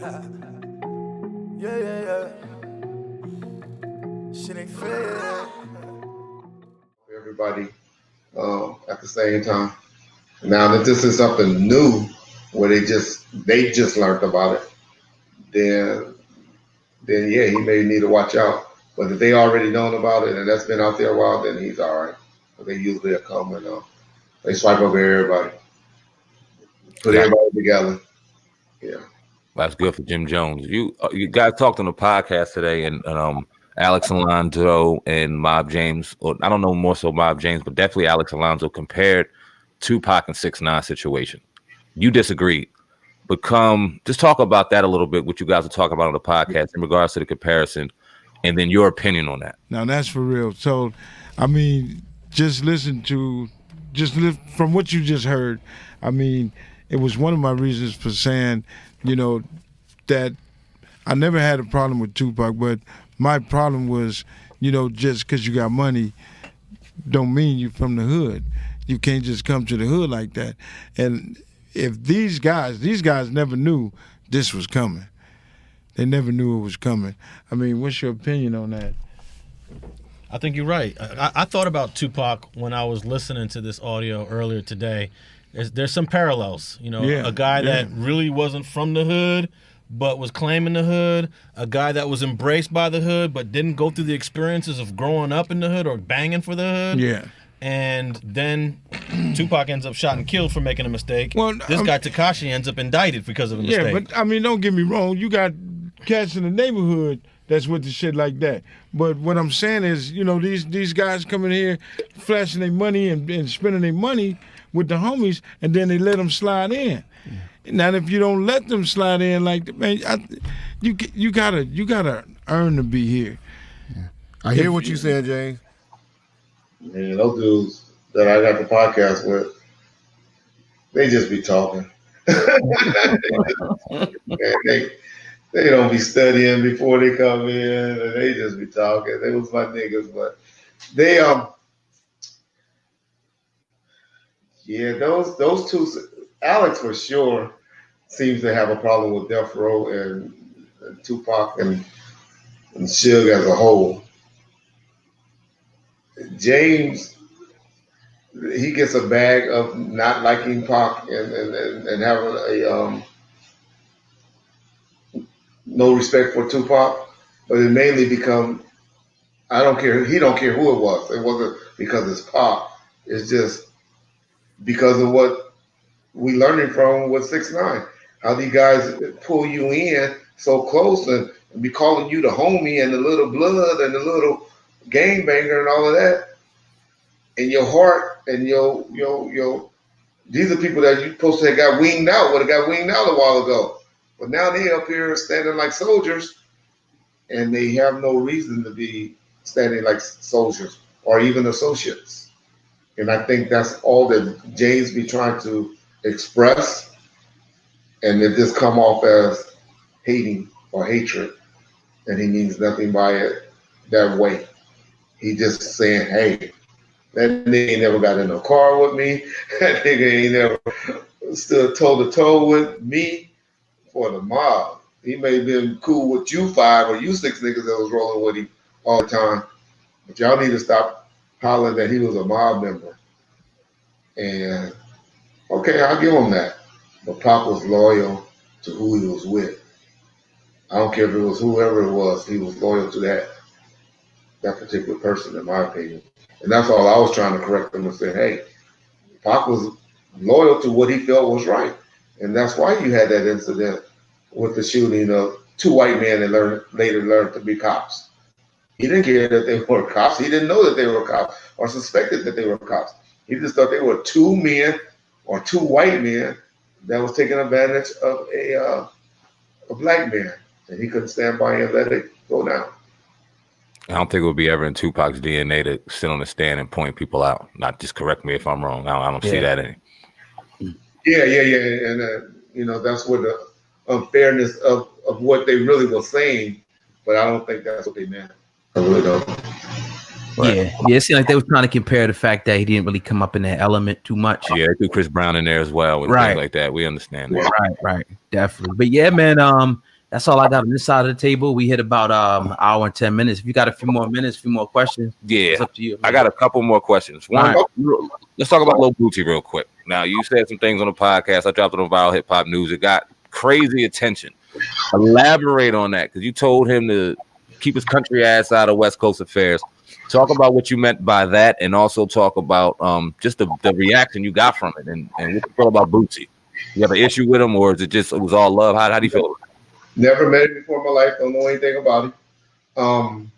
Yeah. Shit ain't fair. Everybody at the same time. Now that this is something new where they just learned about it, then yeah, he may need to watch out. But if they already known about it and that's been out there a while, then he's all right. But they usually come and they swipe over everybody, put everybody together. Yeah. That's good for Jim Jones. You guys talked on the podcast today, and Alex Alonso and Mob James, or I don't know more so Mob James, but definitely Alex Alonso compared Tupac and 6ix 9ine situation. You disagreed, but just talk about that a little bit. What you guys are talking about on the podcast in regards to the comparison, and then your opinion on that. Now that's for real. So, I mean, just from what you just heard. I mean, it was one of my reasons for saying, you know, that I never had a problem with Tupac, but my problem was, you know, just because you got money don't mean you from the hood. You can't just come to the hood like that. And if these guys never knew this was coming. They never knew it was coming. I mean, what's your opinion on that? I think you're right. I thought about Tupac when I was listening to this audio earlier today. There's some parallels, you know, a guy that really wasn't from the hood but was claiming the hood, a guy that was embraced by the hood but didn't go through the experiences of growing up in the hood or banging for the hood. Yeah. And then Tupac ends up shot and killed for making a mistake. Well, this guy Tekashi ends up indicted because of a mistake. Yeah, but I mean, don't get me wrong. You got cats in the neighborhood that's with the shit like that. But what I'm saying is, you know, these guys coming here flashing their money and spending their money with the homies, and then they let them slide in. Now, if you don't let them slide in like that, man, you gotta earn to be here. I hear what you said, James. Man, those dudes that I got the podcast with, they just be talking. Man, they don't be studying before they come in, and they just be talking. They was my niggas, but they yeah, those two, Alex for sure seems to have a problem with Death Row and Tupac and Suge as a whole. James, he gets a bag of not liking Pac and having a no respect for Tupac, but it mainly become, I don't care, he don't care who it was. It wasn't because it's Pac. It's just because of what we learning from with 6ix 9ine. How these guys pull you in so close and be calling you the homie and the little blood and the little gangbanger and all of that. And your heart and your these are people that you supposed to have got winged out, would have got winged out a while ago. But now they up here standing like soldiers, and they have no reason to be standing like soldiers or even associates. And I think that's all that James be trying to express, and it just come off as hating or hatred, and he means nothing by it that way. He just saying, hey, that nigga ain't never got in a car with me. That nigga ain't never stood toe-to-toe with me for the mob. He may have been cool with you 5 or you 6 niggas that was rolling with him all the time. But y'all need to stop hollering that he was a mob member. And, okay, I'll give him that. But Pac was loyal to who he was with. I don't care if it was whoever it was, he was loyal to that particular person, in my opinion. And that's all I was trying to correct him and say, hey, Pac was loyal to what he felt was right. And that's why you had that incident with the shooting of 2 white men that later learned to be cops. He didn't care that they were cops. He didn't know that they were cops or suspected that they were cops. He just thought they were 2 men or 2 white men that was taking advantage of a black man. And he couldn't stand by and let it go down. I don't think it would be ever in Tupac's DNA to sit on the stand and point people out. Not just correct me if I'm wrong. I don't see that in it. Yeah. And, you know, that's where the unfairness of what they really were saying, but I don't think that's what they meant. I really don't. Yeah, it seemed like they were trying to compare the fact that he didn't really come up in that element too much. Yeah, they threw Chris Brown in there as well, and things like that. We understand that. Right, definitely. But yeah, man, That's all I got on this side of the table. We hit about an hour and 10 minutes. If you got a few more minutes, a few more questions, it's up to you. I got a couple more questions. One, let's talk about Lil Booty real quick. Now, you said some things on the podcast. I dropped it on Viral Hip Hop News. It got crazy attention. Elaborate on that, because you told him to keep his country ass out of West Coast affairs. Talk about what you meant by that, and also talk about just the reaction you got from it, and what you feel about Booty. You have an issue with him, or is it just it was all love? How do you feel? Never met him before in my life. Don't know anything about him.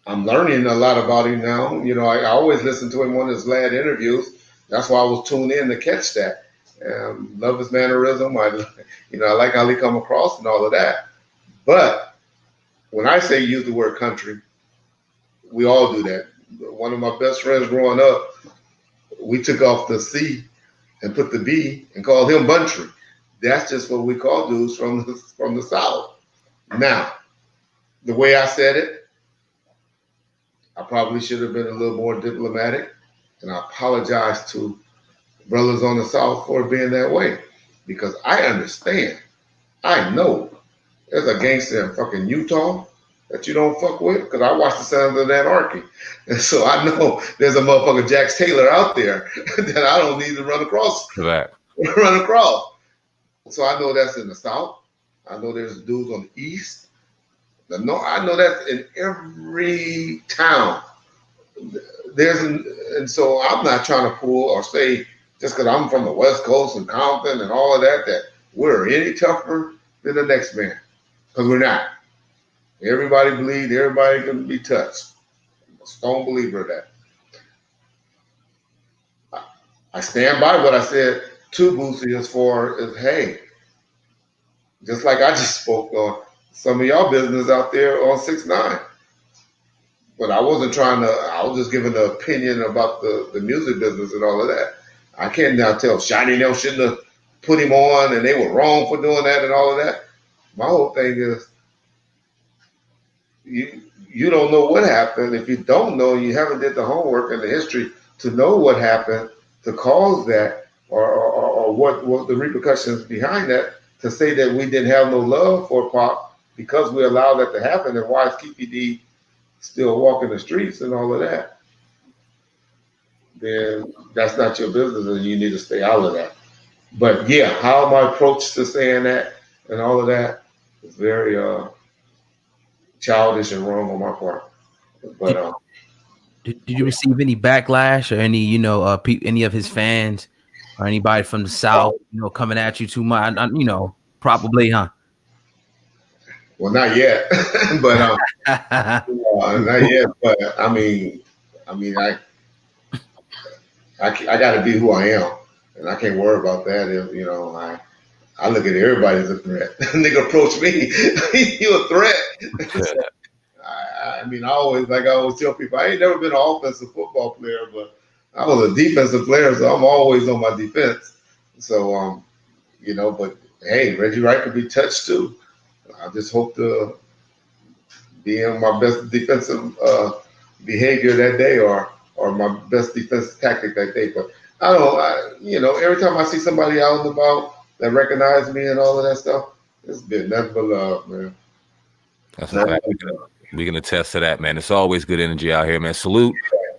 I'm learning a lot about him now. You know, I always listen to him on his last interviews. That's why I was tuned in to catch that. Love his mannerism. I like how he come across and all of that. But when I say use the word country, we all do that. One of my best friends growing up, we took off the C and put the B and called him Buntry. That's just what we call dudes from the South. Now, the way I said it, I probably should have been a little more diplomatic, and I apologize to brothers on the South for being that way, because I understand. I know there's a gangster in fucking Utah that you don't fuck with, because I watched the Sons of Anarchy. And so I know there's a motherfucker Jax Taylor out there that I don't need to run across. Correct. Run across. So I know that's in the South. I know there's dudes on the East. I know that's in every town. And so I'm not trying to pull or say just because I'm from the West Coast and Compton and all of that we're any tougher than the next man, because we're not. Everybody believes everybody can be touched. I'm a stone believer of that. I stand by what I said to Boosie as far as, hey, just like I just spoke on some of y'all business out there on 6ix 9ine. But I wasn't trying to, I was just giving an opinion about the music business and all of that. I can't now tell Shiny Nell shouldn't have put him on and they were wrong for doing that and all of that. My whole thing is, you don't know what happened. If you don't know, you haven't did the homework and the history to know what happened to cause that, or what the repercussions behind that, to say that we didn't have no love for Pop because we allowed that to happen, and why is KPD still walking the streets and all of that, then that's not your business and you need to stay out of that. But yeah, how my approach to saying that and all of that is very childish and wrong on my part. But did you receive any backlash or any, any of his fans or anybody from the South, coming at you too much? Probably, huh? Well, not yet, but not yet. But I mean, I got to be who I am, and I can't worry about that. If I look at everybody as a threat. Nigga approach me, you a threat. I always tell people, I ain't never been an offensive football player, but I was a defensive player, so I'm always on my defense. So, but hey, Reggie Wright could be touched too. I just hope to be in my best defensive behavior that day, or my best defensive tactic that day. But every time I see somebody out and about that recognize me and all of that stuff, it's been nothing but love, man. That's a fact. We can attest to that, man. It's always good energy out here, man. Salute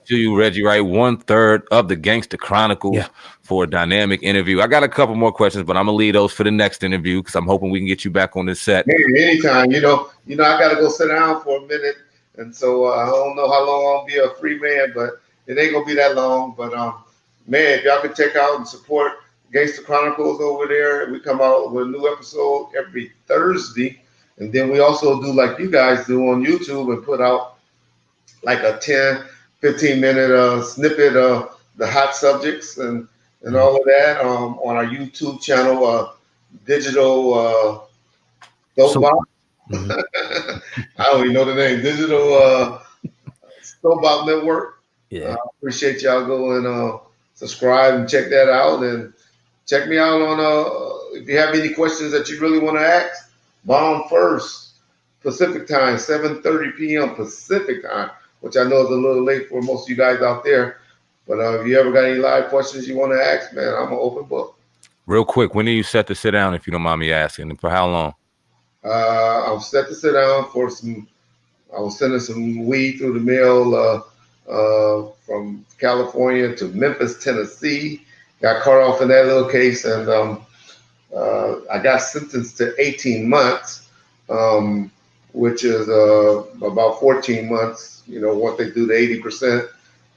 to you, Reggie Wright, 1/3 of the Gangster Chronicles for a dynamic interview. I got a couple more questions, but I'm gonna leave those for the next interview because I'm hoping we can get you back on this set. Maybe anytime. I gotta go sit down for a minute, and so I don't know how long I'll be a free man, but it ain't gonna be that long. But man, if y'all can check out and support Gangster Chronicles over there, we come out with a new episode every Thursday. And then we also do like you guys do on YouTube and put out like a 10, 15-minute snippet of the hot subjects and all of that on our YouTube channel, Digital Soapbox. I don't even know the name. Digital Soapbox Network. Yeah. I appreciate y'all go and subscribe and check that out. And check me out on if you have any questions that you really want to ask. Bomb first, Pacific time, 7:30 p.m. Pacific time, which I know is a little late for most of you guys out there. But if you ever got any live questions you want to ask, man, I'm an open book. Real quick, when are you set to sit down, if you don't mind me asking? And for how long? I'm set to sit down for some. I was sending some weed through the mail from California to Memphis, Tennessee. Got caught off in that little case, and I got sentenced to 18 months, which is about 14 months. Once they do the 80%,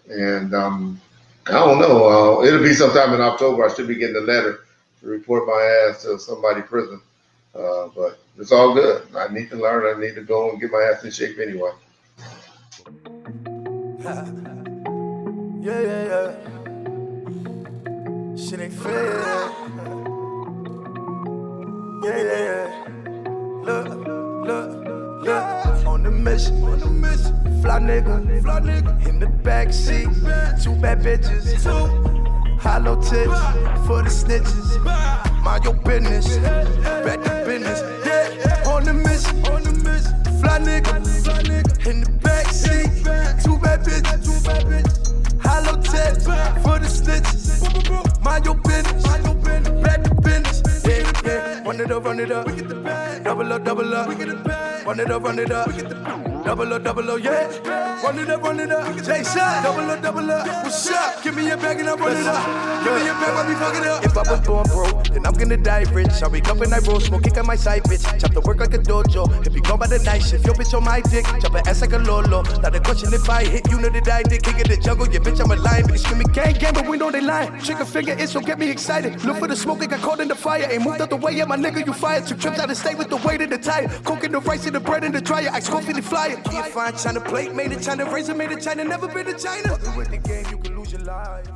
and I don't know. It'll be sometime in October. I should be getting a letter to report my ass to somebody's prison. But it's all good. I need to learn. I need to go and get my ass in shape anyway. Yeah. Shit ain't fair. Yeah. Look. On the mission. Fly nigga. In the backseat. 2 bad bitches. Hollow tips for the snitches. Mind your business. Back to business. Yeah. On the mission. Fly nigga. In the backseat. 2 bad bitches. Hollow tips for the snitches. Mind your business. Back to business. Yeah. Run it up. Double up. Run it up. Double up, yeah. Run it up. Say shot. Double up. What's up? Give me your bag and I run it up. Give me your bag while we fuck it up. If I was born broke, then I'm gonna die rich. I wake up and I roll smoke, kick on my side bitch. Chop the work like a dojo. If you gone by the night shift, your bitch on my dick. Chop her ass like a lolo. Now the question if I hit, you know that I did. King of the jungle, yeah bitch, I'm a lion. Bitch screaming gang, but we know they lying. Trigger finger is so get me excited. Look for the smoke, I got caught in the fire. Ain't moved out the way, yeah my nigga, you fired. 2 trips out of state with the weight of the tire. Cooking the rice and the bread in the dryer. I scope in the flyer. Can't find China plate, made in China, razor made in China, never been to China. Fucking with the game, you can lose your life.